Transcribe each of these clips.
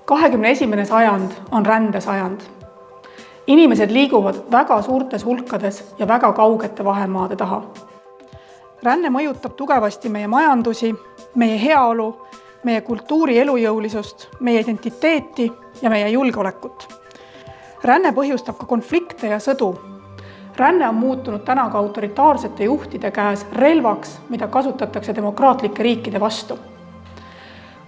21. sajand on rändesajand. Inimesed liiguvad väga suurtes hulkades ja väga kaugete vahemaade taha. Ränne mõjutab tugevasti meie majandusi, meie heaolu, meie kultuuri elujõulisust, meie identiteeti ja meie julgeolekut. Ränne põhjustab ka konflikte ja sõdu. Ränne on muutunud täna ka autoritaarsete juhtide käes relvaks, mida kasutatakse demokraatlike riikide vastu.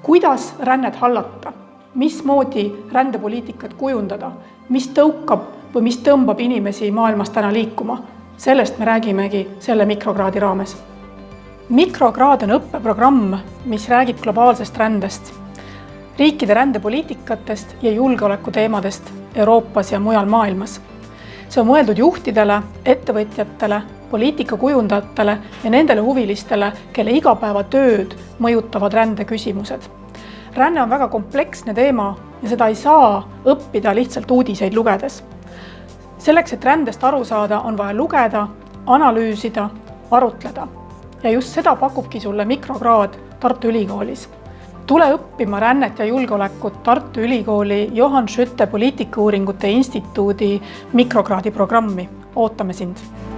Kuidas rännet hallata? Mismoodi rändepoliitikat kujundada? Mis tõukab või mis tõmbab inimesi maailmas täna liikuma? Sellest me räägimegi selle mikrokraadi raames. Mikrokraad on õppeprogramm, mis räägib globaalsest rändest, riikide rändepoliitikatest ja julgeolekuteemadest Euroopas ja mujal maailmas. See on mõeldud juhtidele, ettevõtjatele, poliitikakujundajatele ja nendele huvilistele, kelle igapäevatööd mõjutavad rändeküsimused. Ränne on väga kompleksne teema ja seda ei saa õppida lihtsalt uudiseid lugedes. Selleks, et rändest aru saada, on vaja lugeda, analüüsida, arutleda. Ja just seda pakubki sulle mikrokraad Tartu Ülikoolis. Tule õppima rännet ja julgeolekut Tartu Ülikooli Johan Skytte poliitikauuringute instituudi mikrokraadi programmi. Ootame sind!